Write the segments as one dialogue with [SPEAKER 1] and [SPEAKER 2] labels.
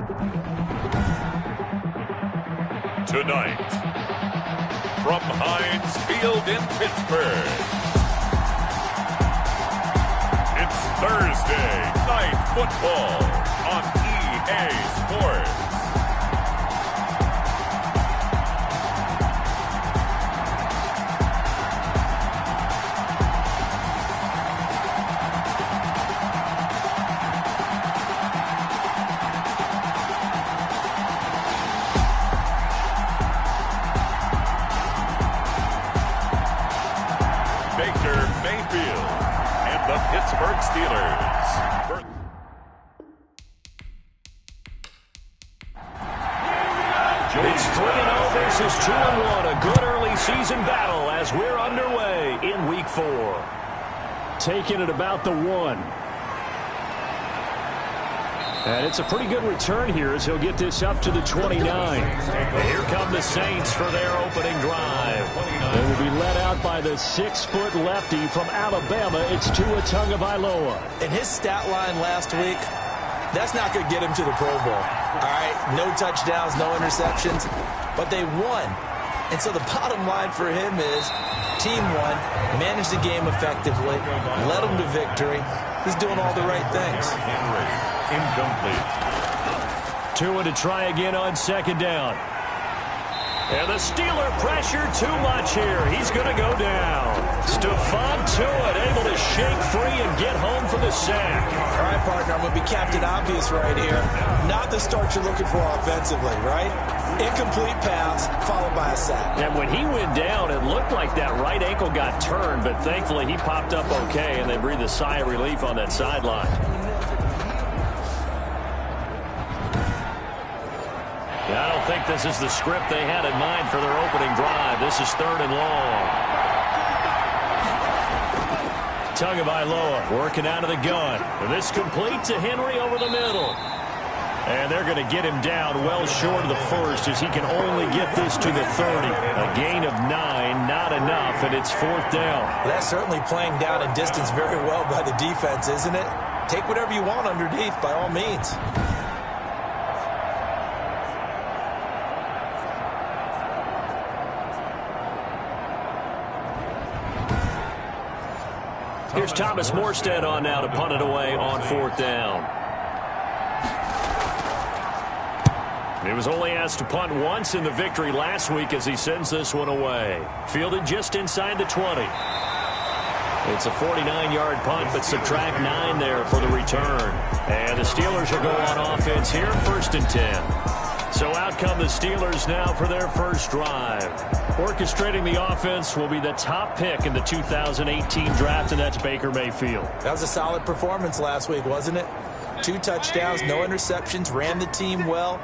[SPEAKER 1] Tonight, from Heinz Field in Pittsburgh, it's Thursday Night Football on EA Sports. Baker Mayfield and the Pittsburgh Steelers.
[SPEAKER 2] It's 3-0 versus 2-1. A good early season battle as we're underway in Week 4. Taking it about the 1. And it's a pretty good return here as he'll get this up to the 29. Here come the Saints for their opening drive. They will be led out by the 6-foot lefty from Alabama. It's Tua Tagovailoa.
[SPEAKER 3] And his stat line last week, that's not going to get him to the Pro Bowl. All right, no touchdowns, no interceptions, but they won. And so the bottom line for him is team won, managed the game effectively, led them to victory. He's doing all the right things.
[SPEAKER 1] Incomplete.
[SPEAKER 2] Tua to try again on second down. And the Steeler pressure too much here. He's going to go down. Stephon Tuitt able to shake free and get home for the sack.
[SPEAKER 3] All right, partner, I'm going to be Captain Obvious right here. Not the start you're looking for offensively, right? Incomplete pass followed by a sack.
[SPEAKER 2] And when he went down, it looked like that right ankle got turned, but thankfully he popped up okay, and they breathed a sigh of relief on that sideline. Yeah, I don't think this is the script they had in mind for their opening drive. This is 3rd and long. Tagovailoa working out of the gun. This complete to Henry over the middle. And they're going to get him down well short of the first as he can only get this to the 30. A gain of 9, not enough, and it's 4th down.
[SPEAKER 3] That's certainly playing down a distance very well by the defense, isn't it? Take whatever you want underneath by all means.
[SPEAKER 2] Here's Thomas Morstead on now to punt it away on 4th down. He was only asked to punt once in the victory last week as he sends this one away. Fielded just inside the 20. It's a 49-yard punt, but subtract 9 there for the return. And the Steelers will go on offense here, 1st and 10. So out come the Steelers now for their first drive. Orchestrating the offense will be the top pick in the 2018 draft, and that's Baker Mayfield.
[SPEAKER 3] That was a solid performance last week, wasn't it? 2 touchdowns, no interceptions, ran the team well,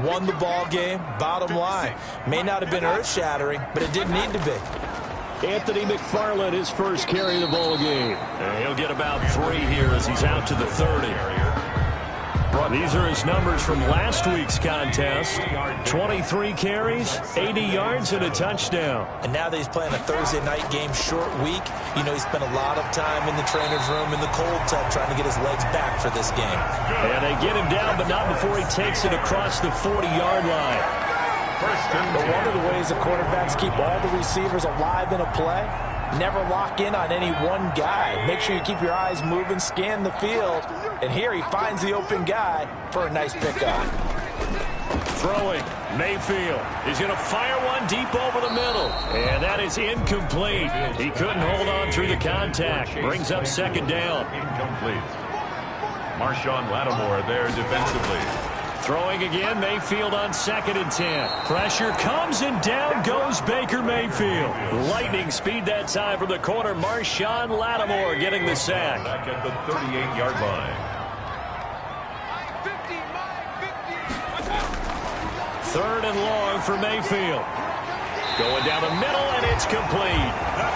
[SPEAKER 3] won the ball game. Bottom line, may not have been earth-shattering, but it didn't need to be.
[SPEAKER 2] Anthony McFarland, his first carry of the ball game. And he'll get about 3 here as he's out to the 30. These are his numbers from last week's contest. 23 carries, 80 yards, and a touchdown.
[SPEAKER 3] And now that he's playing a Thursday night game, short week, you know he spent a lot of time in the trainer's room in the cold tub trying to get his legs back for this game.
[SPEAKER 2] And they get him down, but not before he takes it across the 40-yard line.
[SPEAKER 3] But one of the ways the quarterbacks keep all the receivers alive in a play, never lock in on any one guy. Make sure you keep your eyes moving, scan the field. And here he finds the open guy for a nice pickup.
[SPEAKER 2] Throwing, Mayfield. He's going to fire one deep over the middle. And that is incomplete. He couldn't hold on through the contact. Brings up 2nd down.
[SPEAKER 1] Incomplete. Marshawn Lattimore there defensively.
[SPEAKER 2] Throwing again, Mayfield on 2nd and 10. Pressure comes and down goes Baker Mayfield. Lightning speed that time from the corner. Marshawn Lattimore getting the sack.
[SPEAKER 1] Back at the 38-yard line.
[SPEAKER 2] 3rd and long for Mayfield. Going down the middle, and it's complete.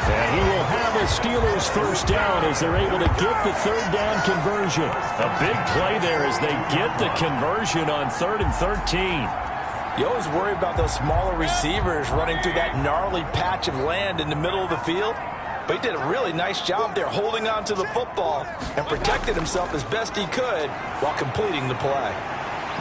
[SPEAKER 2] And he will have a Steelers first down as they're able to get the 3rd down conversion. A big play there as they get the conversion on 3rd and 13.
[SPEAKER 3] You always worry about those smaller receivers running through that gnarly patch of land in the middle of the field. But he did a really nice job there holding on to the football and protected himself as best he could while completing the play.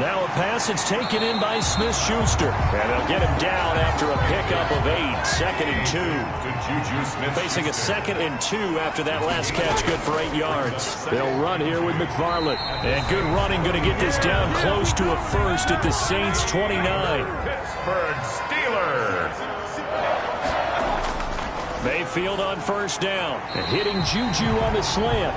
[SPEAKER 2] Now a pass, it's taken in by Smith-Schuster. And they'll get him down after a pickup of 8. 2nd and 2.
[SPEAKER 1] Good Juju Smith.
[SPEAKER 2] Facing a 2nd and 2 after that last catch, good for 8 yards. They'll run here with McFarland. And good running, going to get this down close to a first at the Saints 29.
[SPEAKER 1] Pittsburgh Steelers.
[SPEAKER 2] Mayfield on first down. And hitting Juju on the slant.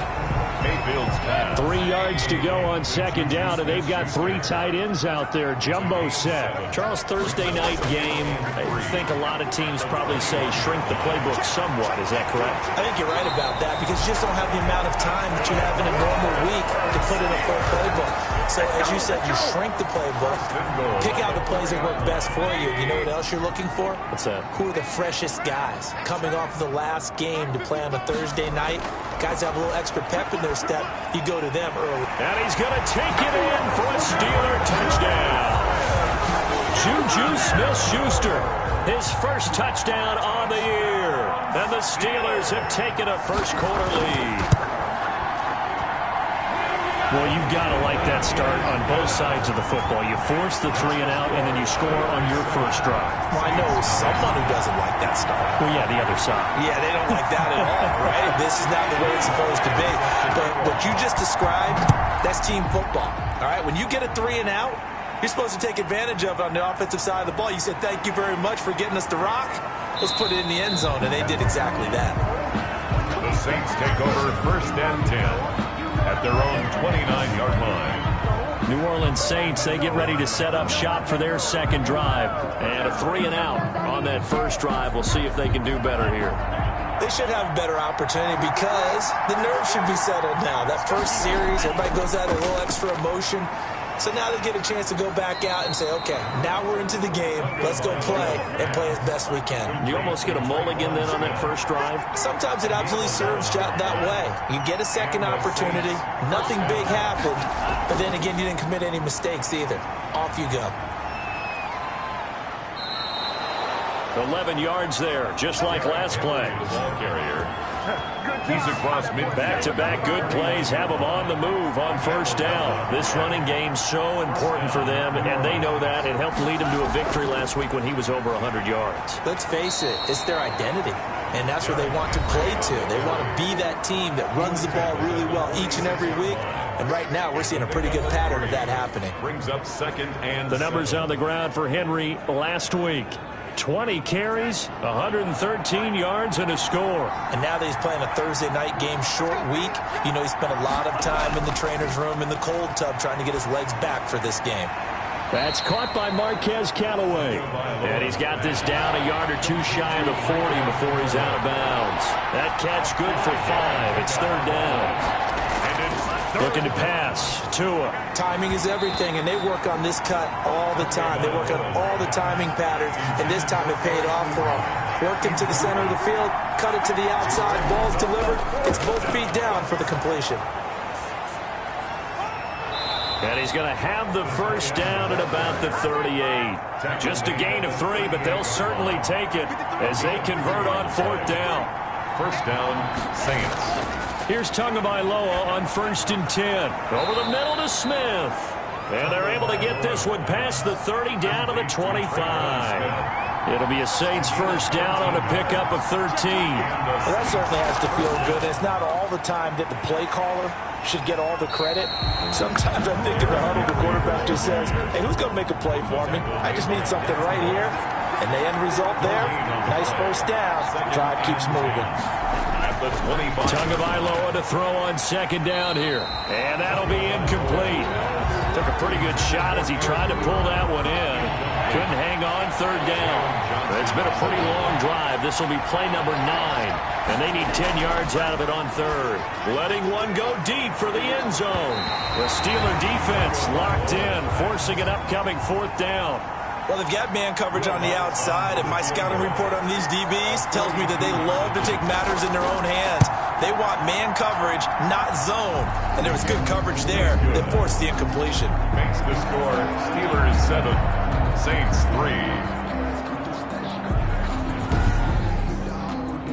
[SPEAKER 1] Mayfield's pass.
[SPEAKER 2] 3 yards to go on 2nd down, and they've got 3 tight ends out there. Jumbo set. Charles, Thursday night game, I think a lot of teams probably say shrink the playbook somewhat. Is that correct?
[SPEAKER 3] I think you're right about that because you just don't have the amount of time that you have in a normal week to put in a full playbook. So, as you said, you shrink the playbook, pick out the plays that work best for you. You know what else you're looking for?
[SPEAKER 2] What's that?
[SPEAKER 3] Who are the freshest guys coming off of the last game to play on a Thursday night? Guys have a little extra pep in their step. You go to them early.
[SPEAKER 2] And he's going to take it in for a Steeler touchdown. Juju Smith-Schuster, his first touchdown on the year. And the Steelers have taken a first quarter lead. Well, you've got to like that start on both sides of the football. You force the 3 and out, and then you score on your first drive.
[SPEAKER 3] Well, I know someone who doesn't like that start.
[SPEAKER 2] Well, yeah, the other side.
[SPEAKER 3] Yeah, they don't like that at all, right? This is not the way it's supposed to be. But what you just described, that's team football, all right? When you get a 3 and out, you're supposed to take advantage of it on the offensive side of the ball. You said, thank you very much for getting us the rock. Let's put it in the end zone, and they did exactly that.
[SPEAKER 1] The Saints take over 1st and 10. At their own 29-yard line.
[SPEAKER 2] New Orleans Saints, they get ready to set up shop for their 2nd drive. And a 3 and out on that first drive. We'll see if they can do better here.
[SPEAKER 3] They should have a better opportunity because the nerves should be settled now. That first series, everybody goes out a little extra emotion. So now they get a chance to go back out and say, okay, now we're into the game. Let's go play and play as best we can.
[SPEAKER 2] You almost get a mulligan then on that first drive?
[SPEAKER 3] Sometimes it absolutely serves that way. You get a second opportunity. Nothing big happened. But then again, you didn't commit any mistakes either. Off you go.
[SPEAKER 2] 11 yards there, just like last play.
[SPEAKER 1] Ball carrier. He's across mid.
[SPEAKER 2] Back-to-back good plays have them on the move on first down. This running game's so important for them, and they know that. It helped lead them to a victory last week when he was over 100 yards.
[SPEAKER 3] Let's face it, it's their identity, and that's where they want to play to. They want to be that team that runs the ball really well each and every week, and right now we're seeing a pretty good pattern of that happening.
[SPEAKER 1] Brings up 2nd and
[SPEAKER 2] the numbers on the ground for Henry last week. 20 carries, 113 yards, and a score.
[SPEAKER 3] And now that he's playing a Thursday night game, short week, you know he spent a lot of time in the trainer's room in the cold tub trying to get his legs back for this game.
[SPEAKER 2] That's caught by Marquez Callaway. And he's got this down a yard or 2 shy of the 40 before he's out of bounds. That catch good for 5. It's 3rd down. Looking to pass. Tua.
[SPEAKER 3] Timing is everything, and they work on this cut all the time. They work on all the timing patterns, and this time it paid off for them. Worked him to the center of the field, cut it to the outside, ball's delivered. It's both feet down for the completion.
[SPEAKER 2] And he's going to have the first down at about the 38. Just a gain of 3, but they'll certainly take it as they convert on 4th down.
[SPEAKER 1] First down, Saints.
[SPEAKER 2] Here's Tagovailoa on 1st and 10. Over the middle to Smith. And they're able to get this one past the 30 down to the 25. It'll be a Saints first down on a pickup of 13.
[SPEAKER 3] Well, that certainly has to feel good. It's not all the time that the play caller should get all the credit. Sometimes I think in the huddle, the quarterback just says, hey, who's going to make a play for me? I just need something right here. And the end result there, nice first down. Drive keeps moving.
[SPEAKER 2] Tagovailoa to throw on 2nd down here. And that'll be incomplete. Took a pretty good shot as he tried to pull that one in. Couldn't hang on 3rd down. It's been a pretty long drive. This will be play number 9. And they need 10 yards out of it on 3rd. Letting one go deep for the end zone. The Steeler defense locked in, forcing an upcoming 4th down.
[SPEAKER 3] Well, they've got man coverage on the outside, and my scouting report on these DBs tells me that they love to take matters in their own hands. They want man coverage, not zone. And there was good coverage there that forced the incompletion.
[SPEAKER 1] Makes the score Steelers 7, Saints 3.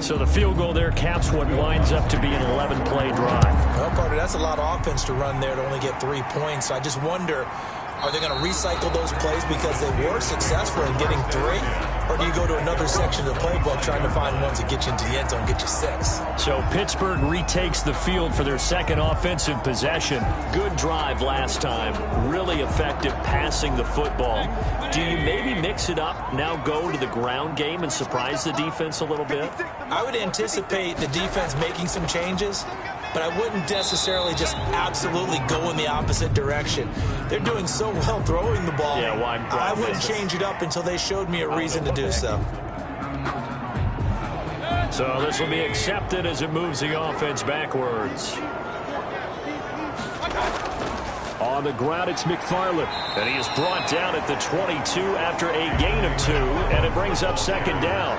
[SPEAKER 2] So the field goal there caps what winds up to be an 11-play drive.
[SPEAKER 3] Well, partner, that's a lot of offense to run there to only get 3 points. So I just wonder, Are they going to recycle those plays because they were successful in getting 3? Or do you go to another section of the playbook trying to find ones that get you into the end zone, get you 6?
[SPEAKER 2] So Pittsburgh retakes the field for their second offensive possession. Good drive last time. Really effective passing the football. Do you maybe mix it up, now go to the ground game and surprise the defense a little bit?
[SPEAKER 3] I would anticipate the defense making some changes, but I wouldn't necessarily just absolutely go in the opposite direction. They're doing so well throwing the ball.
[SPEAKER 2] Yeah,
[SPEAKER 3] I wouldn't change it up until they showed me a reason to do so.
[SPEAKER 2] So this will be accepted as it moves the offense backwards. On the ground, it's McFarland. And he is brought down at the 22 after a gain of 2, and it brings up second down.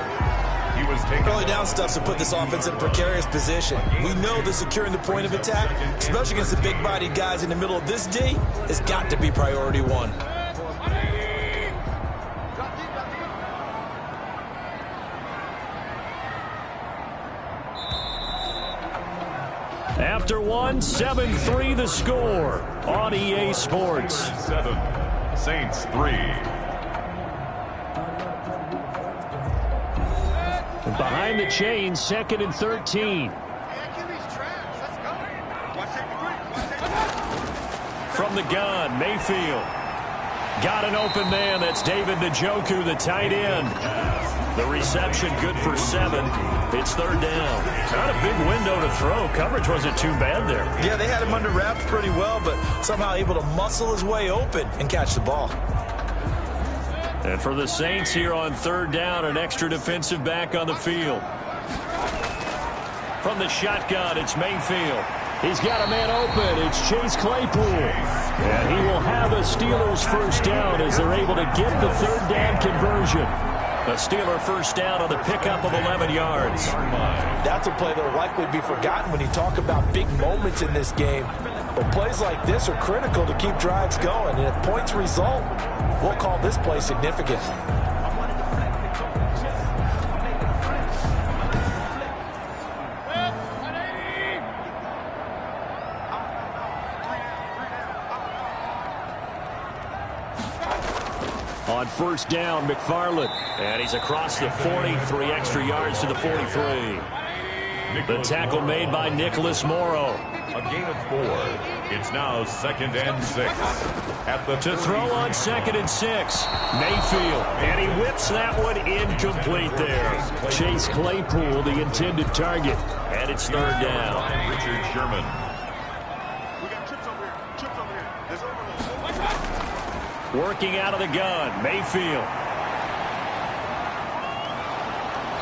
[SPEAKER 1] He was taken.
[SPEAKER 3] Early down stuff's to put this offense in a precarious position. We know that securing the point of attack, especially against the big-bodied guys in the middle of this D, has got to be priority 1.
[SPEAKER 2] After 1, 7-3 the score on EA Sports.
[SPEAKER 1] 7, Saints 3.
[SPEAKER 2] Behind the chains, 2nd and 13. From the gun, Mayfield. Got an open man. That's David Njoku, the tight end. The reception good for 7. It's 3rd down. Not a big window to throw. Coverage wasn't too bad there.
[SPEAKER 3] Yeah, they had him under wraps pretty well, but somehow able to muscle his way open and catch the ball.
[SPEAKER 2] And for the Saints here on 3rd down, an extra defensive back on the field. From the shotgun, it's Mayfield. He's got a man open. It's Chase Claypool. And he will have a Steelers first down as they're able to get the 3rd down conversion. A Steeler first down on the pickup of 11 yards.
[SPEAKER 3] That's a play that will likely be forgotten when you talk about big moments in this game. But plays like this are critical to keep drives going. And if points result, we'll call this play significant.
[SPEAKER 2] On first down, McFarland. And he's across the 40, 3 extra yards to the 43. The tackle made by Nicholas Morrow.
[SPEAKER 1] A gain of 4. It's now 2nd and 6. At the
[SPEAKER 2] To throw on 2nd and 6. Mayfield. And he whips that one incomplete there. Chase Claypool, the intended target. And it's 3rd down.
[SPEAKER 1] Richard Sherman.
[SPEAKER 2] Working out of the gun, Mayfield.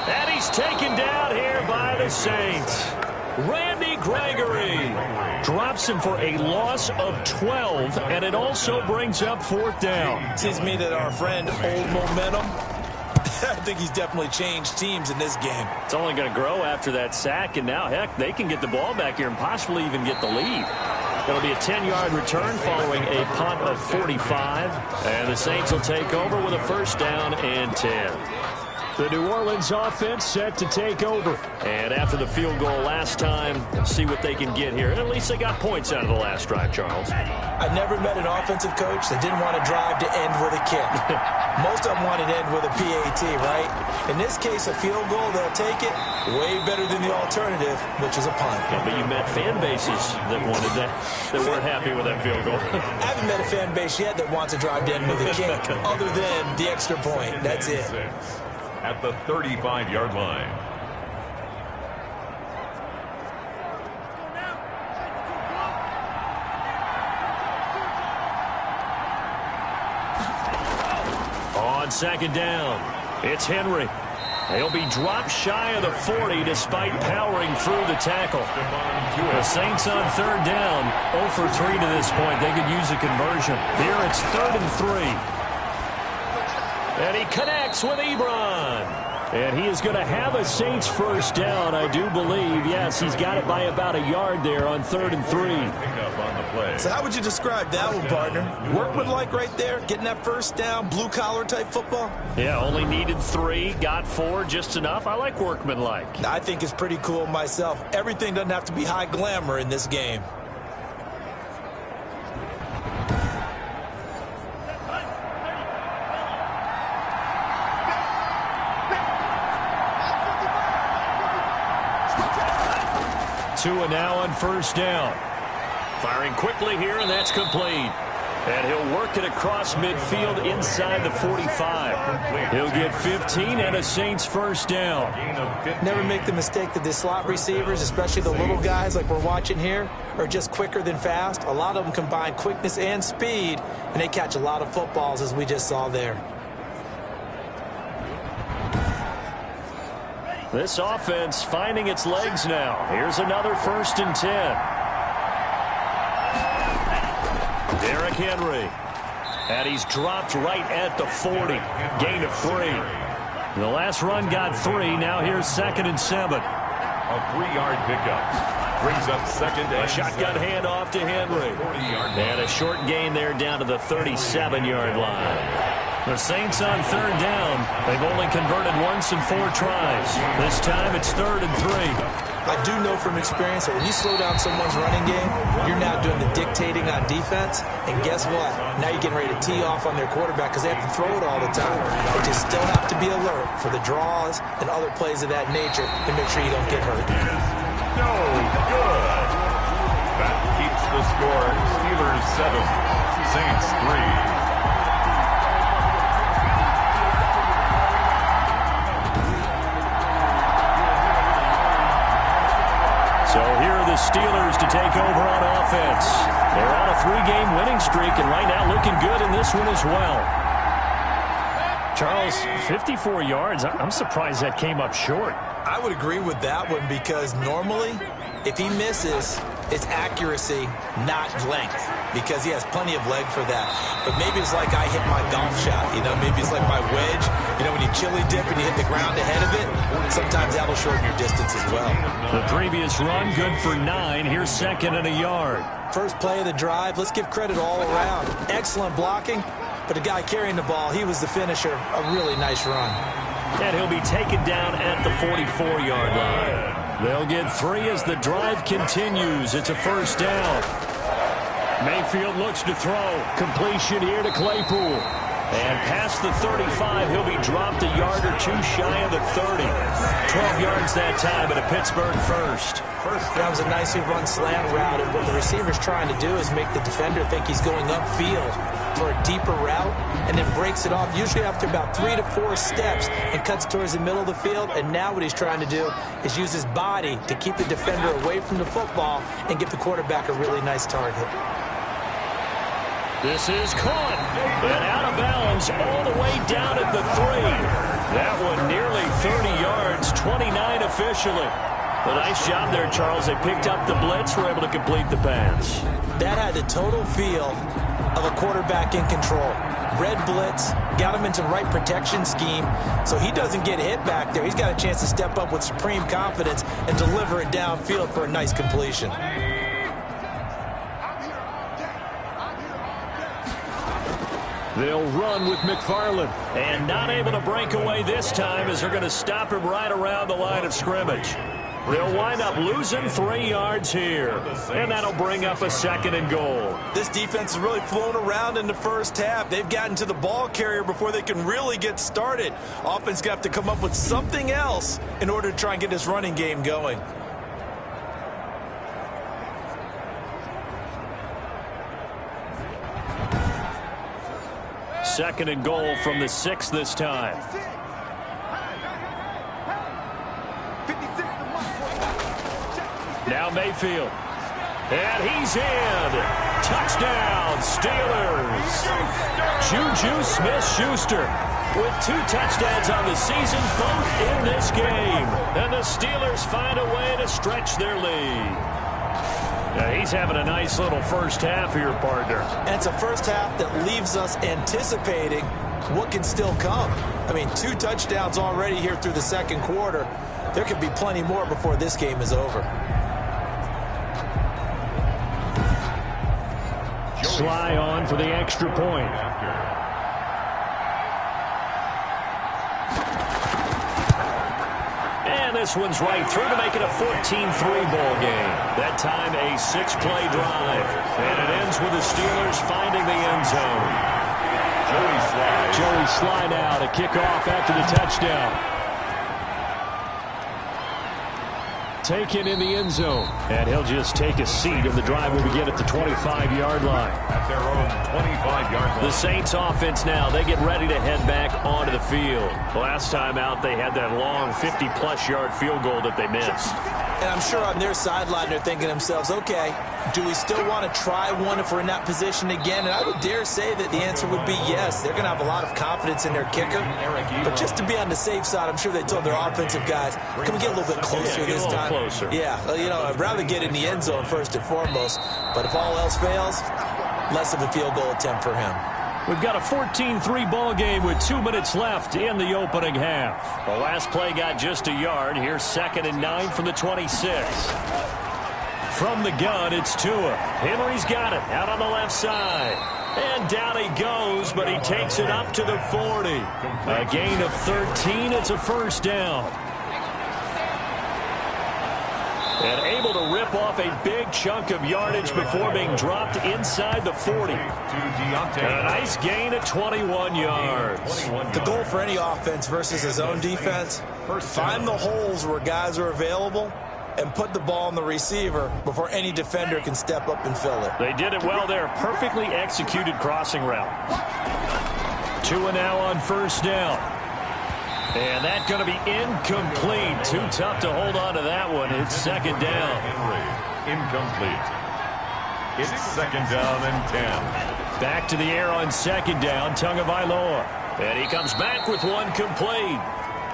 [SPEAKER 2] And he's taken down here by the Saints. Randy Gregory drops him for a loss of 12, and it also brings up 4th down.
[SPEAKER 3] Seems to me that our friend, Old Momentum, I think he's definitely changed teams in this game.
[SPEAKER 2] It's only going to grow after that sack, and now, heck, they can get the ball back here and possibly even get the lead. It'll be a 10-yard return following a punt of 45. And the Saints will take over with a first down and 10. The New Orleans offense set to take over. And after the field goal last time, see what they can get here. At least they got points out of the last drive, Charles.
[SPEAKER 3] I never met an offensive coach that didn't want to drive to end with a kick. Most of them wanted to end with a PAT, right? In this case, a field goal, they'll take it way better than the alternative, which is a punt.
[SPEAKER 2] Yeah, but you met fan bases that wanted that weren't happy with that field goal.
[SPEAKER 3] I haven't met a fan base yet that wants to drive to end with a kick, other than the extra point. That's it.
[SPEAKER 1] At the 35-yard line.
[SPEAKER 2] On 2nd down, it's Henry. He'll be dropped shy of the 40 despite powering through the tackle. The Saints on 3rd down, 0 for 3 to this point. They could use a conversion. Here it's 3rd and 3. And he connects with Ebron. And he is going to have a Saints first down, I do believe. Yes, he's got it by about a yard there on 3rd and 3.
[SPEAKER 3] So how would you describe that one, partner? Workmanlike right there, getting that first down, blue-collar type football?
[SPEAKER 2] Yeah, only needed 3, got 4, just enough. I like workmanlike.
[SPEAKER 3] I think it's pretty cool myself. Everything doesn't have to be high glamour in this game.
[SPEAKER 2] Tua now on first down. Firing quickly here, and that's complete. And he'll work it across midfield inside the 45. He'll get 15 and a Saints first down.
[SPEAKER 3] Never make the mistake that the slot receivers, especially the little guys like we're watching here, are just quicker than fast. A lot of them combine quickness and speed, and they catch a lot of footballs, as we just saw there.
[SPEAKER 2] This offense finding its legs now. Here's another 1st and 10. Derrick Henry. And he's dropped right at the 40. Gain of 3. The last run got 3. Now here's 2nd and 7.
[SPEAKER 1] A 3-yard pickup. Brings up 2nd and
[SPEAKER 2] A shotgun handoff to Henry. And a short gain there down to the 37-yard line. The Saints on 3rd down. They've only converted once in 4 tries. This time it's 3rd and 3.
[SPEAKER 3] I do know from experience that when you slow down someone's running game, you're now doing the dictating on defense. And guess what? Now you're getting ready to tee off on their quarterback because they have to throw it all the time. They just still have to be alert for the draws and other plays of that nature to make sure you don't get hurt.
[SPEAKER 1] No good. That keeps the score. Steelers 7, Saints 3.
[SPEAKER 2] So here are the Steelers to take over on offense. They're on a 3-game winning streak, and right now looking good in this one as well. Charles, 54 yards. I'm surprised that came up short.
[SPEAKER 3] I would agree with that one because normally, if he misses, it's accuracy, not length, because he has plenty of leg for that. But maybe it's like I hit my golf shot, you know, maybe it's like my wedge. You know, when you chili dip and you hit the ground ahead of it, sometimes that'll shorten your distance as well.
[SPEAKER 2] The previous run, good for 9. Here's 2nd and a yard.
[SPEAKER 3] First play of the drive, let's give credit all around. Excellent blocking, but the guy carrying the ball, he was the finisher. A really nice run.
[SPEAKER 2] And he'll be taken down at the 44-yard line. They'll get 3 as the drive continues. It's a 1st down. Mayfield looks to throw. Completion here to Claypool. And past the 35, he'll be dropped a yard or 2 shy of the 30. 12 yards that time, and a Pittsburgh first.
[SPEAKER 3] That was a nicely run slant route, and what the receiver's trying to do is make the defender think he's going upfield for a deeper route, and then breaks it off, usually after about 3 to 4 steps, and cuts towards the middle of the field. And now what he's trying to do is use his body to keep the defender away from the football and give the quarterback a really nice target.
[SPEAKER 2] This is caught and out of bounds all the way down at the 3. That one nearly 30 yards, 29 officially. A nice job there, Charles. They picked up the blitz, were able to complete the pass.
[SPEAKER 3] That had the total feel of a quarterback in control. Red blitz, got him into the right protection scheme, so he doesn't get hit back there. He's got a chance to step up with supreme confidence and deliver it downfield for a nice completion.
[SPEAKER 2] They'll run with McFarland, and not able to break away this time as they're going to stop him right around the line of scrimmage. They'll wind up losing 3 yards here, and that'll bring up a 2nd and goal.
[SPEAKER 3] This defense has really flown around in the first half. They've gotten to the ball carrier before they can really get started. Offense got to come up with something else in order to try and get this running game going.
[SPEAKER 2] Second and goal from the 6 this time. Now Mayfield. And he's in. Touchdown, Steelers. Juju Smith-Schuster with 2 touchdowns on the season, both in this game. And the Steelers find a way to stretch their lead. Yeah, he's having a nice little first half here, partner.
[SPEAKER 3] And it's a first half that leaves us anticipating what can still come. I mean, 2 touchdowns already here through the second quarter. There could be plenty more before this game is over.
[SPEAKER 2] Sly on for the extra point. And this one's right through to make it a 14-3 ball game. That time a 6-play drive. And it ends with the Steelers finding the end zone. Joey Sly now to kick off after the touchdown. taken in the end zone. And he'll just take a seat, and the drive will begin at the 25-yard line.
[SPEAKER 1] At their own 25-yard line.
[SPEAKER 2] The Saints offense now, they get ready to head back onto the field. Last time out, they had that long 50-plus yard field goal that they missed.
[SPEAKER 3] And I'm sure on their sideline they're thinking to themselves, okay, do we still want to try one if we're in that position again? And I would dare say that the answer would be yes. They're going to have a lot of confidence in their kicker. But just to be on the safe side, I'm sure they told their offensive guys, can we get a little bit closer this time?
[SPEAKER 2] Closer.
[SPEAKER 3] Yeah, I'd rather get in the end zone first and foremost. But if all else fails, less of a field goal attempt for him.
[SPEAKER 2] We've got a 14-3 ball game with 2 minutes left in the opening half. The last play got just a yard. Here's 2nd and 9 from the 26. From the gun, it's Tua. Henry's got it out on the left side. And down he goes, but he takes it up to the 40. A gain of 13. It's a first down. And able to rip off a big chunk of yardage before being dropped inside the 40. A nice gain of 21 yards.
[SPEAKER 3] The goal for any offense versus his own defense, find the holes where guys are available and put the ball on the receiver before any defender can step up and fill it.
[SPEAKER 2] They did it well there. Perfectly executed crossing route. Tua now on first down. And that's going to be incomplete. Too tough to hold on to that one. It's 2nd down.
[SPEAKER 1] Incomplete. It's 2nd down and 10.
[SPEAKER 2] Back to the air on 2nd down. Tagovailoa. And he comes back with one complete.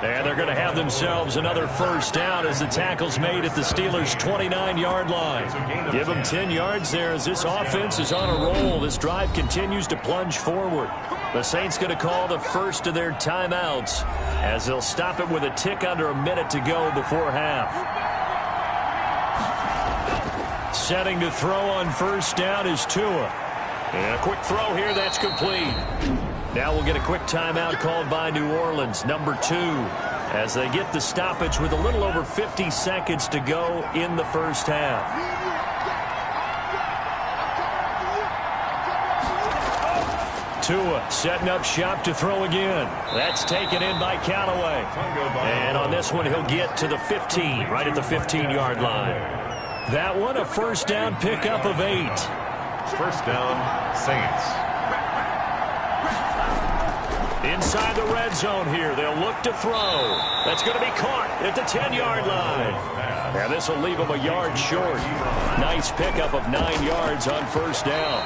[SPEAKER 2] And they're going to have themselves another first down as the tackle's made at the Steelers' 29-yard line. Give them 10 yards there as this offense is on a roll. This drive continues to plunge forward. The Saints going to call the first of their timeouts as they'll stop it with a tick under a minute to go before half. Setting to throw on first down is Tua. And a quick throw here, that's complete. Now we'll get a quick timeout called by New Orleans, number 2, as they get the stoppage with a little over 50 seconds to go in the first half. Tua setting up shop to throw again. That's taken in by Callaway. And on this one, he'll get to the 15, right at the 15-yard line. That one, a first down pickup of 8.
[SPEAKER 1] First down, Saints.
[SPEAKER 2] Inside the red zone here. They'll look to throw. That's going to be caught at the 10-yard line. Now this will leave them a yard short. Nice pickup of 9 yards on first down.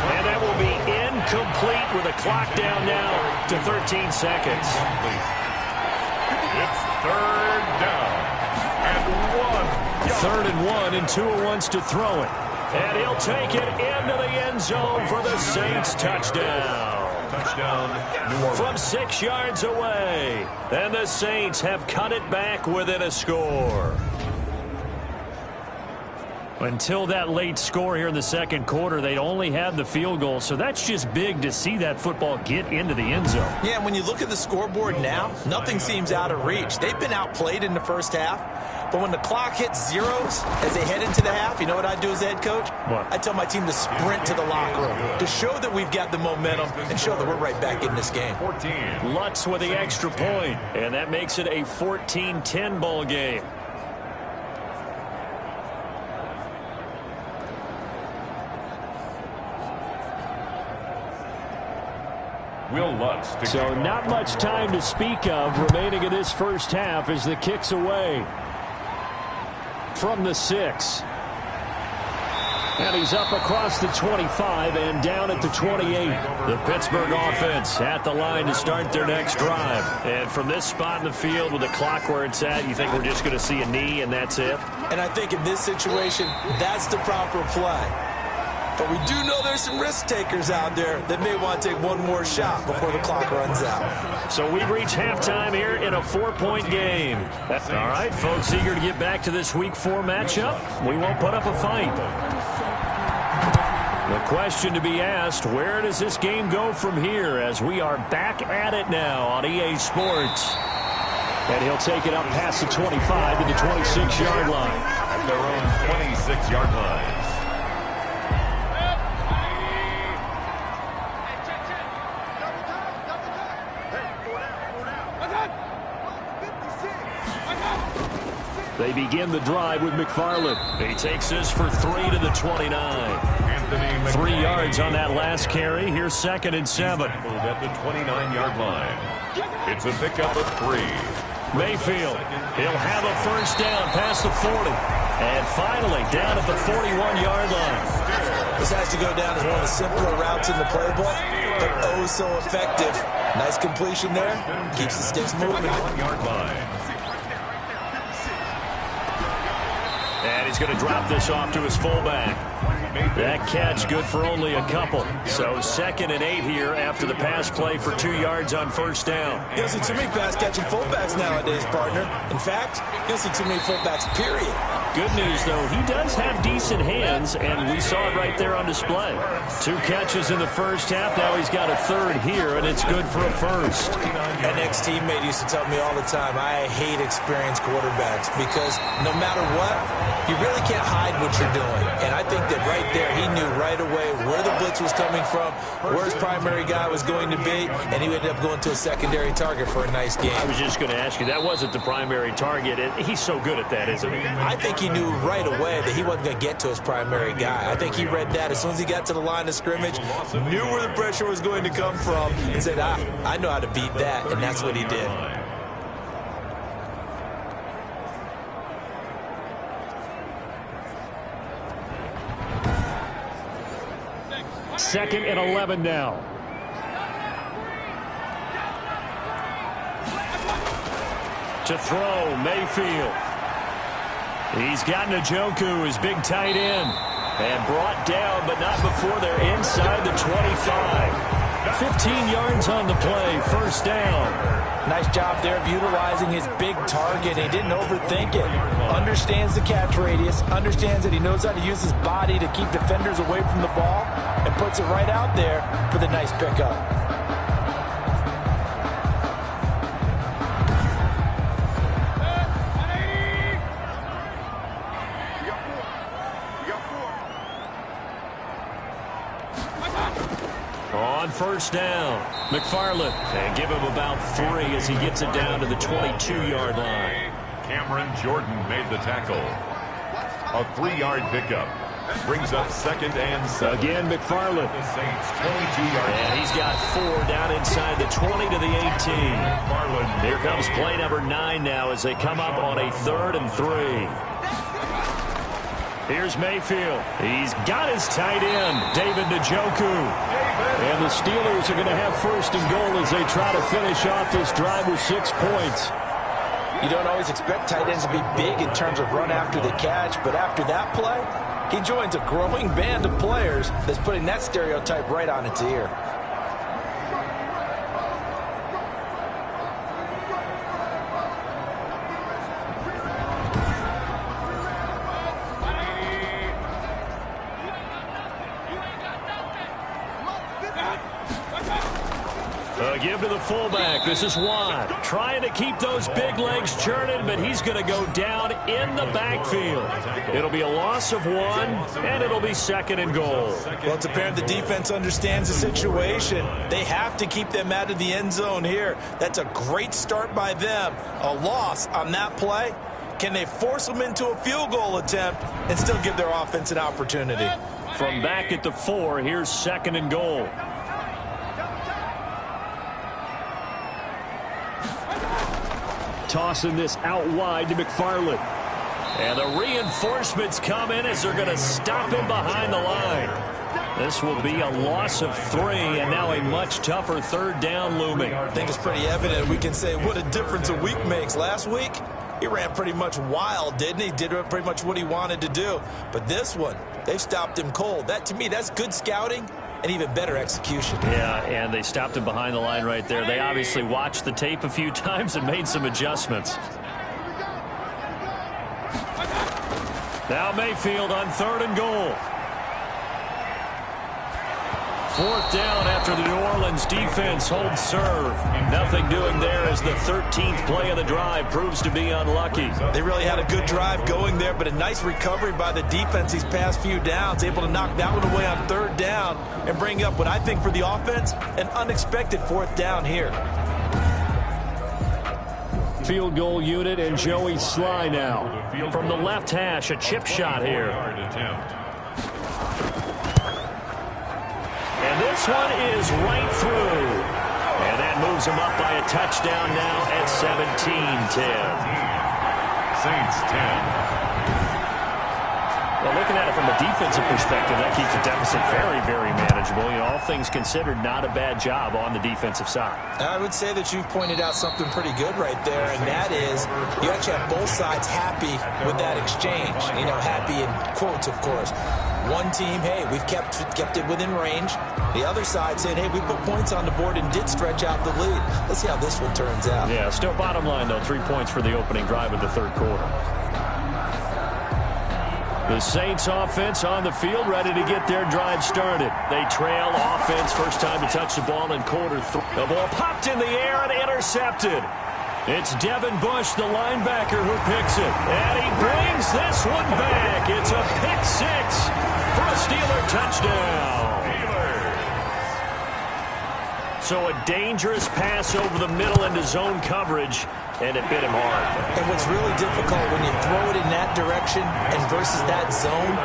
[SPEAKER 2] And that will be incomplete with a clock down now to 13 seconds.
[SPEAKER 1] It's 3rd down and 1.
[SPEAKER 2] 3rd and 1, and Tua wants to throw it. And he'll take it into the end zone for the Saints touchdown.
[SPEAKER 1] Touchdown, New Orleans.
[SPEAKER 2] From 6 yards away. And the Saints have cut it back within a score. Until that late score here in the second quarter, they'd only had the field goal. So that's just big to see that football get into the end zone.
[SPEAKER 3] Yeah, and when you look at the scoreboard now, nothing seems out of reach. They've been outplayed in the first half. But when the clock hits zeros as they head into the half, you know what I do as head coach?
[SPEAKER 2] What?
[SPEAKER 3] I tell my team to sprint to the locker room to show that we've got the momentum and show that we're right back in this game.
[SPEAKER 1] 14.
[SPEAKER 2] Lutz with the extra point, and that makes it a 14-10 ball game.
[SPEAKER 1] Will Lutz.
[SPEAKER 2] So not much time to speak of remaining in this first half as the kick's away from the 6. And he's up across the 25 and down at the 28. The Pittsburgh offense at the line to start their next drive. And from this spot in the field with the clock where it's at, you think we're just going to see a knee and that's it?
[SPEAKER 3] And I think in this situation, that's the proper play. But we do know there's some risk takers out there that may want to take one more shot before the clock runs out.
[SPEAKER 2] So we've reached halftime here in a 4-point game. All right, folks, eager to get back to this Week 4 matchup. We won't put up a fight. The question to be asked, where does this game go from here as we are back at it now on EA Sports? And he'll take it up past the 25 to the 26-yard line.
[SPEAKER 1] At their own 26-yard line.
[SPEAKER 2] They begin the drive with McFarland. He takes this for 3 to the 29. 3 yards on that last carry. Here's 2nd and 7.
[SPEAKER 1] At the 29-yard line. It's a pickup of 3.
[SPEAKER 2] Mayfield, he'll have a first down past the 40. And finally, down at the 41-yard line.
[SPEAKER 3] This has to go down as one of the simpler routes in the playbook, but oh so effective. Nice completion there. Keeps the sticks moving.
[SPEAKER 1] 1-yard line.
[SPEAKER 2] And he's going to drop this off to his fullback. That catch good for only a couple. So 2nd and 8 here after the pass play for 2 yards on first down.
[SPEAKER 3] You don't see too many pass-catching fullbacks nowadays, partner. In fact, you don't see too many fullbacks, period.
[SPEAKER 2] Good news, though, he does have decent hands, and we saw it right there on display. 2 catches in the first half. Now he's got a 3rd here, and it's good for a first.
[SPEAKER 3] An ex-teammate used to tell me all the time, I hate experienced quarterbacks because no matter what, you really can't hide what you're doing. And I think that right there, he knew right away where the blitz was coming from, where his primary guy was going to be, and he ended up going to a secondary target for a nice game.
[SPEAKER 2] I was just going to ask you, that wasn't the primary target. He's so good at that, isn't he?
[SPEAKER 3] I think he knew right away that he wasn't going to get to his primary guy. I think he read that as soon as he got to the line of scrimmage, knew where the pressure was going to come from, and said, I know how to beat that, and that's what he did.
[SPEAKER 2] Second and 11 now. To throw, Mayfield. He's got Njoku, his big tight end. And brought down, but not before they're inside the 25. 15 yards on the play, first down.
[SPEAKER 3] Nice job there of utilizing his big target. He didn't overthink it. Understands the catch radius. Understands that he knows how to use his body to keep defenders away from the ball. And puts it right out there for the nice pickup.
[SPEAKER 2] On first down, McFarland. And give him about 3 as he gets it down to the 22-yard line.
[SPEAKER 1] Cameron Jordan made the tackle. A 3-yard pickup. Brings up 2nd and 7.
[SPEAKER 2] Again, McFarland.
[SPEAKER 1] The Saints 22-yard.
[SPEAKER 2] And he's got 4 down inside the 20 to the 18. Here comes play number 9 now as they come up on a 3rd and 3. Here's Mayfield. He's got his tight end, David Njoku. And the Steelers are going to have 1st and goal as they try to finish off this drive with 6 points.
[SPEAKER 3] You don't always expect tight ends to be big in terms of run after the catch, but after that play, he joins a growing band of players that's putting that stereotype right on its ear.
[SPEAKER 2] Give to the fullback. This is Watt trying to keep those big legs churning, but he's going to go down in the backfield. It'll be a loss of 1, and it'll be 2nd and goal.
[SPEAKER 3] Well, it's apparent the defense understands the situation. They have to keep them out of the end zone here. That's a great start by them. A loss on that play. Can they force them into a field goal attempt and still give their offense an opportunity?
[SPEAKER 2] From back at the 4, here's 2nd and goal. Tossing this out wide to McFarland. And the reinforcements come in as they're going to stop him behind the line. This will be a loss of 3, and now a much tougher 3rd down looming.
[SPEAKER 3] I think it's pretty evident. We can say what a difference a week makes. Last week, he ran pretty much wild, didn't he? Did pretty much what he wanted to do. But this one, they've stopped him cold. That, to me, that's good scouting. And even better execution.
[SPEAKER 2] Yeah, and they stopped him behind the line right there. They obviously watched the tape a few times and made some adjustments. Now Mayfield on 3rd and goal. 4th down after the New Orleans defense holds serve. Nothing doing there as the 13th play of the drive proves to be unlucky.
[SPEAKER 3] They really had a good drive going there, but a nice recovery by the defense these past few downs. Able to knock that one away on 3rd down and bring up what I think for the offense, an unexpected 4th down here.
[SPEAKER 2] field goal unit, and Joey Sly now. From the left hash, a chip shot here. And this one is right through. And that moves him up by a touchdown now at 17-10.
[SPEAKER 1] Saints 10.
[SPEAKER 2] Well, looking at it from a defensive perspective, that keeps the deficit very, very manageable. You know, all things considered, not a bad job on the defensive side.
[SPEAKER 3] I would say that you've pointed out something pretty good right there, and that is you actually have both sides happy with that exchange. You know, happy in quotes, of course. One team, hey, we've kept it within range. The other side saying, hey, we put points on the board and did stretch out the lead. Let's see how this one turns out.
[SPEAKER 2] Yeah, still bottom line, though, 3 points for the opening drive of the third quarter. The Saints offense on the field, ready to get their drive started. They trail offense, first time to touch the ball in quarter 3. The ball popped in the air and intercepted. It's Devin Bush, the linebacker, who picks it. And he brings this one back. It's a pick 6 for a Steeler touchdown. So a dangerous pass over the middle into zone coverage, and it bit him hard.
[SPEAKER 3] And what's really difficult when you throw it in that direction and versus that zone,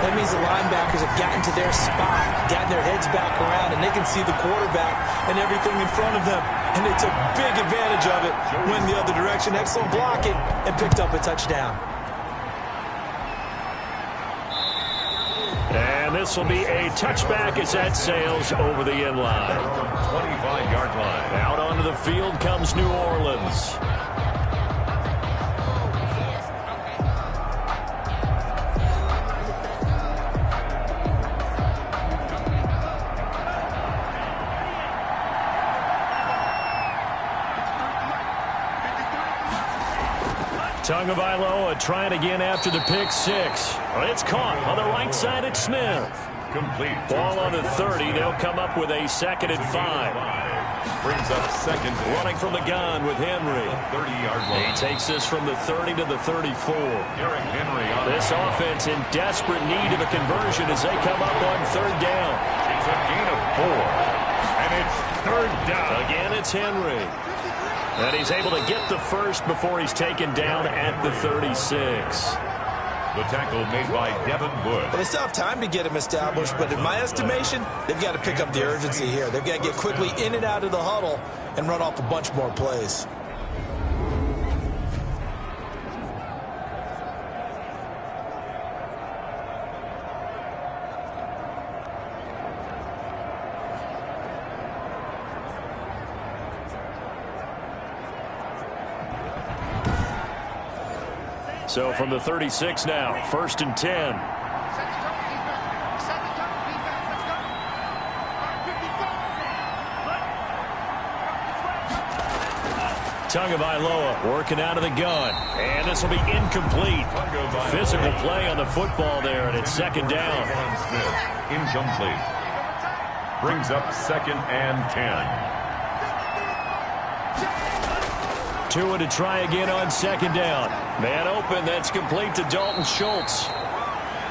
[SPEAKER 3] that means the linebackers have gotten to their spot, gotten their heads back around, and they can see the quarterback and everything in front of them. And they took big advantage of it, went the other direction, excellent blocking, and picked up a touchdown.
[SPEAKER 2] And this will be a touchback as that sails over the end line.
[SPEAKER 1] 25-yard line.
[SPEAKER 2] Out onto the field comes New Orleans. Tagovailoa trying again after the pick 6. It's caught on the right side at Smith.
[SPEAKER 1] Complete.
[SPEAKER 2] Ball on the 30. They'll come up with a 2nd and 5.
[SPEAKER 1] Brings up second.
[SPEAKER 2] Running from the gun with Henry.
[SPEAKER 1] 30-yard line.
[SPEAKER 2] He takes this from the 30 to the 34.
[SPEAKER 1] Derrick Henry on
[SPEAKER 2] This offense in desperate need of a conversion as they come up on 3rd down.
[SPEAKER 1] It's a gain of 4. And it's 3rd down.
[SPEAKER 2] Again, it's Henry. And he's able to get the first before he's taken down at the 36.
[SPEAKER 1] The tackle made by Devin Bush.
[SPEAKER 3] But they still have time to get him established, but in my estimation, they've got to pick up the urgency here. They've got to get quickly in and out of the huddle and run off a bunch more plays.
[SPEAKER 2] So from the 36 now, 1st and 10. Tagovailoa working out of the gun. And this will be incomplete. Physical play on the football there, and it's 2nd down.
[SPEAKER 1] Incomplete. Brings up 2nd and 10.
[SPEAKER 2] Tua to try again on 2nd down. Man open, that's complete to Dalton Schultz.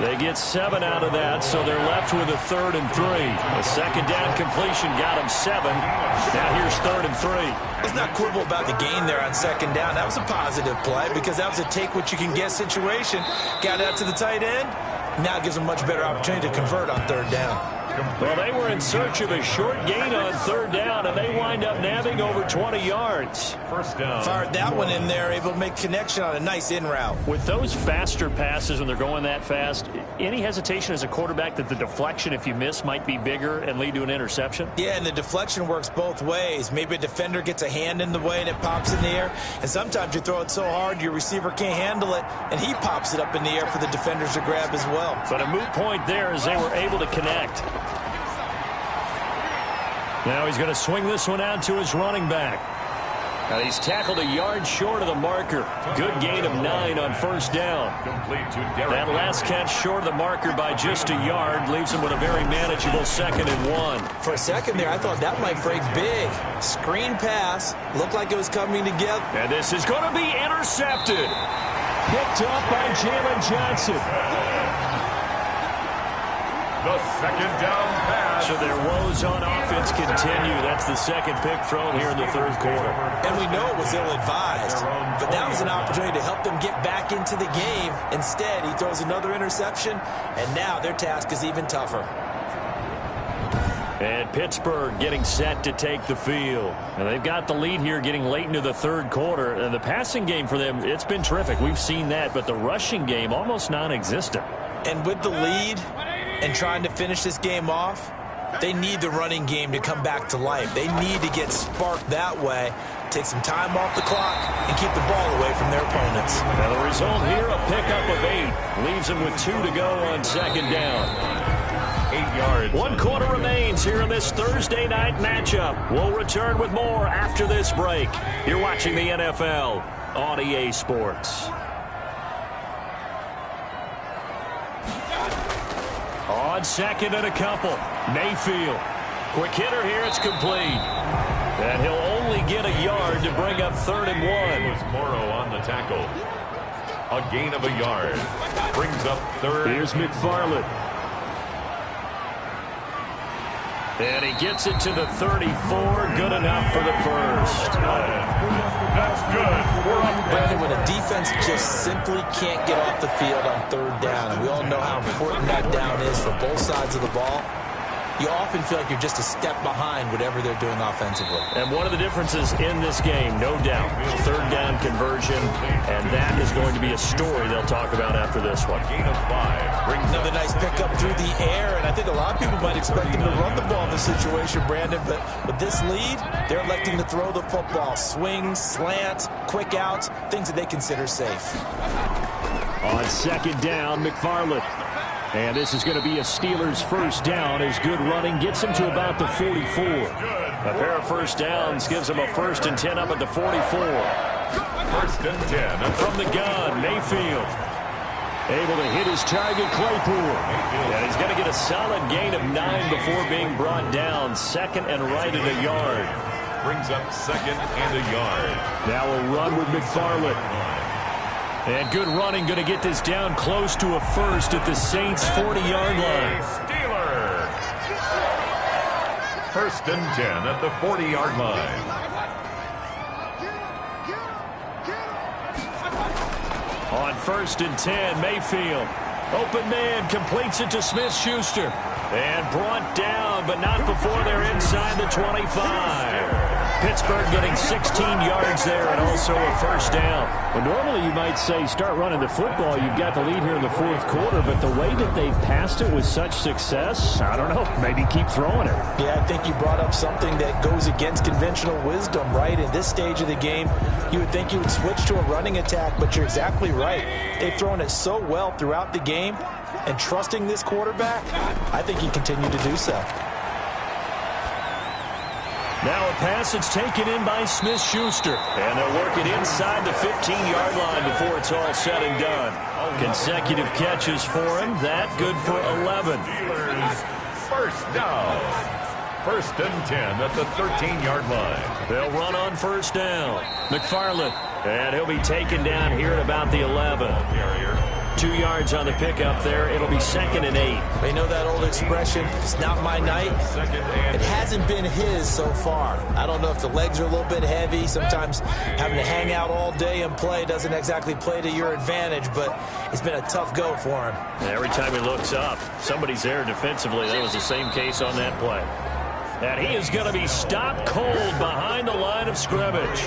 [SPEAKER 2] They get 7 out of that, so they're left with a 3rd and 3. A 2nd down completion got them 7. Now here's 3rd and 3.
[SPEAKER 3] Let's not quibble about the gain there on 2nd down. That was a positive play because that was a take-what-you-can-get situation. Got out to the tight end. Now it gives them a much better opportunity to convert on 3rd down.
[SPEAKER 2] Well, they were in search of a short gain on 3rd down, and they wind up nabbing over 20 yards.
[SPEAKER 1] 1st down.
[SPEAKER 3] Fired that one in there, able to make connection on a nice in route.
[SPEAKER 2] With those faster passes when they're going that fast, any hesitation as a quarterback that the deflection, if you miss, might be bigger and lead to an interception?
[SPEAKER 3] Yeah, and the deflection works both ways. Maybe a defender gets a hand in the way and it pops in the air, and sometimes you throw it so hard your receiver can't handle it, and he pops it up in the air for the defenders to grab as well.
[SPEAKER 2] But a moot point there as they were able to connect. Now he's going to swing this one out to his running back. Now he's tackled a yard short of the marker. Good gain of 9 on 1st down. That last catch short of the marker by just a yard leaves him with a very manageable 2nd and 1.
[SPEAKER 3] For a second there, I thought that might break big. Screen pass. Looked like it was coming together.
[SPEAKER 2] And this is going to be intercepted. Picked up by Jalen Johnson.
[SPEAKER 1] The second down pass.
[SPEAKER 2] So their woes on offense continue. That's the second pick thrown here in the third quarter.
[SPEAKER 3] And we know it was ill-advised, but that was an opportunity to help them get back into the game. Instead, he throws another interception, and now their task is even tougher.
[SPEAKER 2] And Pittsburgh getting set to take the field. And they've got the lead here getting late into the third quarter. And the passing game for them, it's been terrific. We've seen that, but the rushing game almost non-existent.
[SPEAKER 3] And with the lead and trying to finish this game off, they need the running game to come back to life. They need to get sparked that way, take some time off the clock, and keep the ball away from their opponents.
[SPEAKER 2] And the result here, a pickup of 8. Leaves them with 2 to go on second down.
[SPEAKER 1] 8 yards.
[SPEAKER 2] 1 quarter remains here in this Thursday night matchup. We'll return with more after this break. You're watching the NFL on EA Sports. On second and a couple, Mayfield. Quick hitter here, it's complete. And he'll only get a yard to bring up 3rd and 1.
[SPEAKER 1] Was Morrow on the tackle. A gain of a yard. Brings up 3rd.
[SPEAKER 2] Here's McFarland. And he gets it to the 34. Good enough for the first.
[SPEAKER 1] That's good. We're up.
[SPEAKER 3] Brandon, when a defense just simply can't get off the field on 3rd down, and we all know how important that down is for both sides of the ball, you often feel like you're just a step behind whatever they're doing offensively.
[SPEAKER 2] And one of the differences in this game, no doubt, 3rd down conversion, and that is going to be a story they'll talk about after this one.
[SPEAKER 1] Gain of 5. Brings
[SPEAKER 3] Another nice pickup through the air, and I think a lot of people might expect them to run the ball in this situation, Brandon, but with this lead, they're electing to throw the football. Swings, slants, quick outs, things that they consider safe.
[SPEAKER 2] On second down, McFarland. And this is going to be a Steelers first down as good running gets them to about the 44. A pair of first downs gives them a 1st and 10 up at the 44.
[SPEAKER 1] 1st and 10.
[SPEAKER 2] And from the gun, Mayfield. Able to hit his target, Claypool. And he's going to get a solid gain of 9 before being brought down. 2nd and right at a yard.
[SPEAKER 1] Brings up 2nd and a yard.
[SPEAKER 2] Now a run with McFarland. And good running, going to get this down close to a 1st at the Saints' 40-yard line.
[SPEAKER 1] Steeler. 1st and 10 at the 40-yard line.
[SPEAKER 2] On 1st and 10, Mayfield. Open man, completes it to Smith-Schuster. And brought down, but not before they're inside the 25. Pittsburgh getting 16 yards there and also a first down. Well, normally you might say start running the football. You've got the lead here in the 4th quarter, but the way that they passed it with such success, I don't know, maybe keep throwing it.
[SPEAKER 3] Yeah, I think you brought up something that goes against conventional wisdom, right? In this stage of the game, you would think you would switch to a running attack, but you're exactly right. They've thrown it so well throughout the game, and trusting this quarterback, I think he continued to do so.
[SPEAKER 2] Now a pass that's taken in by Smith-Schuster. And they'll work it inside the 15-yard line before it's all said and done. Consecutive catches for him. That good for 11.
[SPEAKER 1] First down. 1st and 10 at the 13-yard line.
[SPEAKER 2] They'll run on first down. McFarland. And he'll be taken down here at about the 11. 2 yards on the pickup there. It'll be 2nd and 8.
[SPEAKER 3] They know that old expression, it's not my night. It hasn't been his so far. I don't know if the legs are a little bit heavy. Sometimes having to hang out all day and play doesn't exactly play to your advantage, but it's been a tough go for him.
[SPEAKER 2] Every time he looks up, somebody's there defensively. That was the same case on that play. And he is going to be stopped cold behind the line of scrimmage.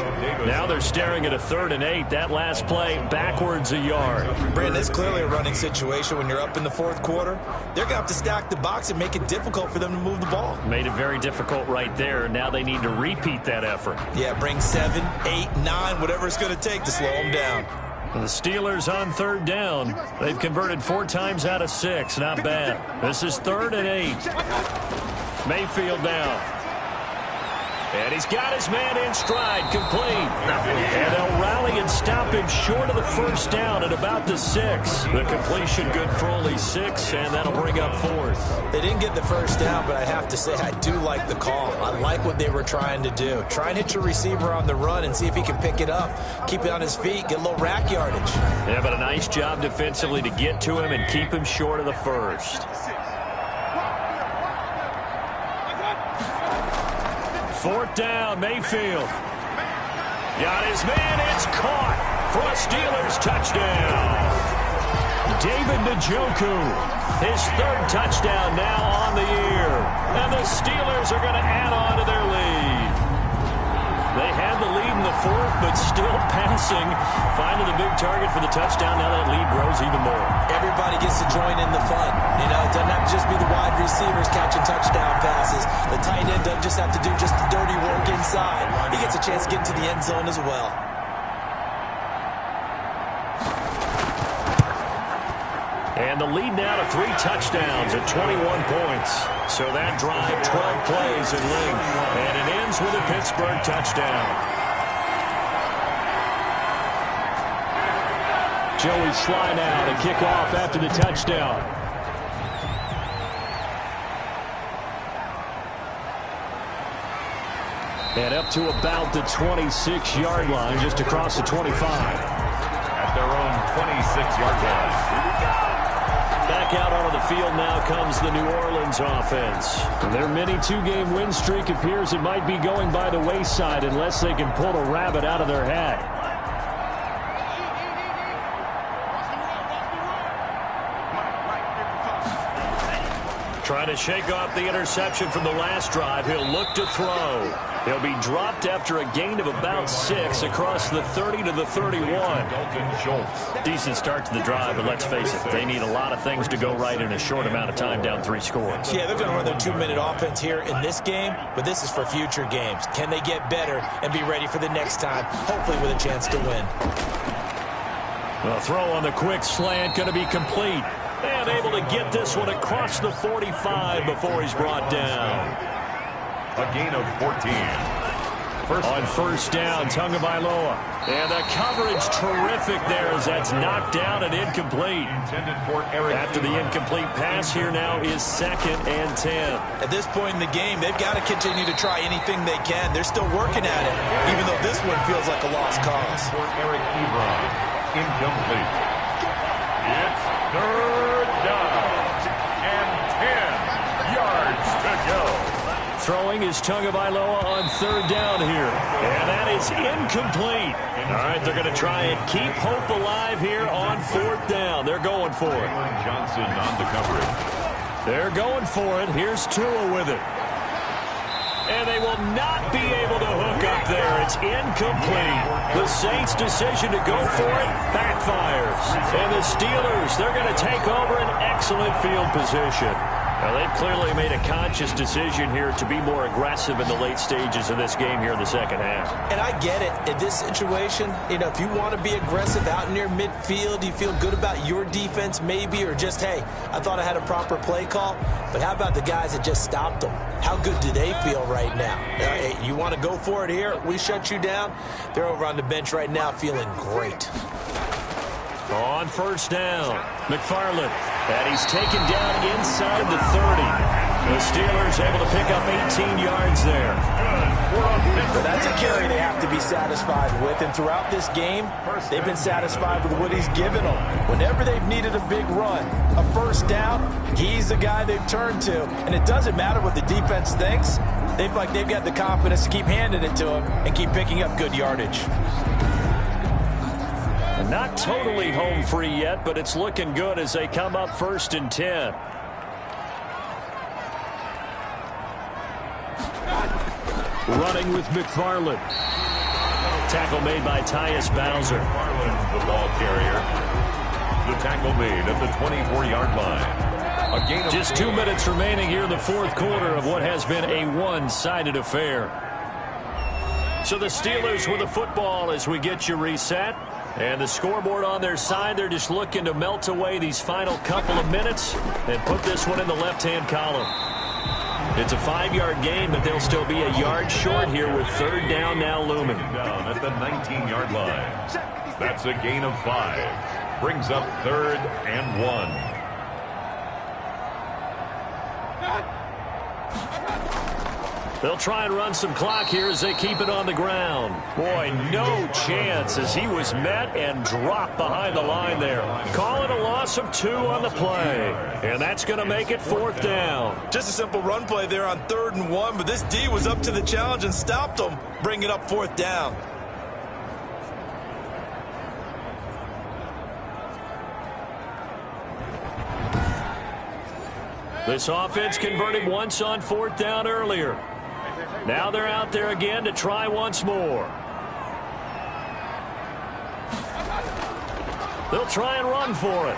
[SPEAKER 2] Now they're staring at a 3rd and 8. That last play backwards a yard.
[SPEAKER 3] Brandon, it's clearly a running situation when you're up in the 4th quarter. They're going to have to stack the box and make it difficult for them to move the ball.
[SPEAKER 2] Made it very difficult right there. Now they need to repeat that effort.
[SPEAKER 3] Yeah, bring 7, 8, 9, whatever it's going to take to slow them down.
[SPEAKER 2] The Steelers on 3rd down. They've converted 4 times out of 6. Not bad. This is 3rd and 8. Mayfield now. And he's got his man in stride, complete. And they'll rally and stop him short of the first down at about the 6. The completion good for only 6, and that'll bring up 4th.
[SPEAKER 3] They didn't get the first down, but I have to say I do like the call. I like what they were trying to do. Try and hit your receiver on the run and see if he can pick it up. Keep it on his feet, get a little rack yardage.
[SPEAKER 2] Yeah, but a nice job defensively to get to him and keep him short of the first. 4th down, Mayfield. Got his man, it's caught for a Steelers touchdown. David Njoku, his 3rd touchdown now on the year. And the Steelers are going to add on to their lead. They had the lead in the 4th, but still passing. Finding the big target for the touchdown. Now that lead grows even more.
[SPEAKER 3] Everybody gets to join in the fun. You know, it doesn't have to just be the wide receivers catching touchdown passes. The tight end doesn't just have to do just the dirty work inside. He gets a chance to get into the end zone as well.
[SPEAKER 2] And the lead now to 3 touchdowns at 21 points. So that drive, 12 plays in length. And it ends with a Pittsburgh touchdown. Joey Sly now to kick off after the touchdown. And up to about the 26-yard line, just across the 25.
[SPEAKER 1] At their own 26-yard line.
[SPEAKER 2] Back out onto the field now comes the New Orleans offense. Their mini 2-game win streak appears it might be going by the wayside unless they can pull a rabbit out of their hat. Trying to shake off the interception from the last drive. He'll look to throw. He'll be dropped after a gain of about 6 across the 30 to the 31. Decent start to the drive, but let's face it, they need a lot of things to go right in a short amount of time, down 3 scores.
[SPEAKER 3] Yeah, they're going to run their 2-minute offense here in this game, but this is for future games. Can they get better and be ready for the next time, hopefully with a chance to win?
[SPEAKER 2] The throw on the quick slant going to be complete. And able to get this one across the 45 before he's brought down.
[SPEAKER 1] A gain of 14.
[SPEAKER 2] On 1st down, Tagovailoa. And the coverage terrific there as that's knocked down and incomplete. After the incomplete pass, here now is 2nd and 10.
[SPEAKER 3] At this point in the game, they've got to continue to try anything they can. They're still working at it, even though this one feels like a lost cause.
[SPEAKER 1] For Eric Ebron, incomplete. It's 3rd down and 10 yards to go.
[SPEAKER 2] Throwing is Tagovailoa on 3rd down here. And that is incomplete. All right, they're going to try and keep hope alive here on 4th down. They're going for it.
[SPEAKER 1] Johnson on the coverage.
[SPEAKER 2] They're going for it. Here's Tua with it. And they will not be able to hook up there. It's incomplete. The Saints' decision to go for it backfires. And the Steelers, they're going to take over an excellent field position. Now, they've clearly made a conscious decision here to be more aggressive in the late stages of this game here in the 2nd half.
[SPEAKER 3] And I get it. In this situation, you know, if you want to be aggressive out near midfield, you feel good about your defense maybe, or just, hey, I thought I had a proper play call. But how about the guys that just stopped them? How good do they feel right now? Hey, you want to go for it here? We shut you down? They're over on the bench right now feeling great.
[SPEAKER 2] On 1st down, McFarland. And he's taken down inside the 30. The Steelers able to pick up 18 yards there.
[SPEAKER 3] But that's a carry they have to be satisfied with. And throughout this game, they've been satisfied with what he's given them. Whenever they've needed a big run, a 1st down, he's the guy they've turned to. And it doesn't matter what the defense thinks. They've got the confidence to keep handing it to him and keep picking up good yardage.
[SPEAKER 2] Not totally home free yet, but it's looking good as they come up 1st and 10. Running with McFarland. Tackle made by Tyus Bowser.
[SPEAKER 1] McFarland, the ball carrier. The tackle made at the 24-yard line. A gain of
[SPEAKER 2] just 2 minutes remaining here in the 4th quarter of what has been a one-sided affair. So the Steelers with the football as we get you reset. And the scoreboard on their side, they're just looking to melt away these final couple of minutes and put this one in the left-hand column. It's a 5-yard gain, but they'll still be a yard short here with 3rd down now looming.
[SPEAKER 1] Down at the 19-yard line. That's a gain of 5. Brings up 3rd and 1.
[SPEAKER 2] They'll try and run some clock here as they keep it on the ground. Boy, no chance as he was met and dropped behind the line there. Call it a loss of 2 on the play. And that's going to make it 4th down.
[SPEAKER 3] Just a simple run play there on 3rd and 1, but this D was up to the challenge and stopped them, bringing it up 4th down.
[SPEAKER 2] This offense converted once on 4th down earlier. Now they're out there again to try once more. They'll try and run for it.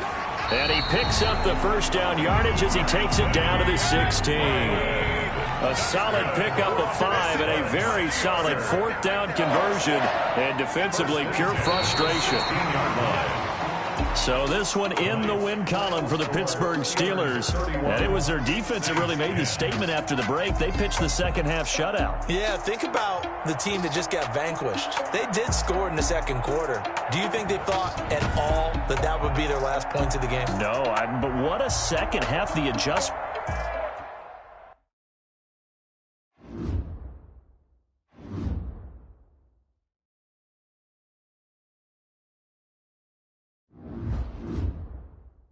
[SPEAKER 2] And he picks up the 1st down yardage as he takes it down to the 16. A solid pickup of 5 and a very solid 4th down conversion. And defensively, pure frustration. So this one in the win column for the Pittsburgh Steelers. And it was their defense that really made the statement after the break. They pitched the second-half shutout.
[SPEAKER 3] Yeah, think about the team that just got vanquished. They did score in the 2nd quarter. Do you think they thought at all that that would be their last points of the game?
[SPEAKER 2] No, but what a second half. The adjustment.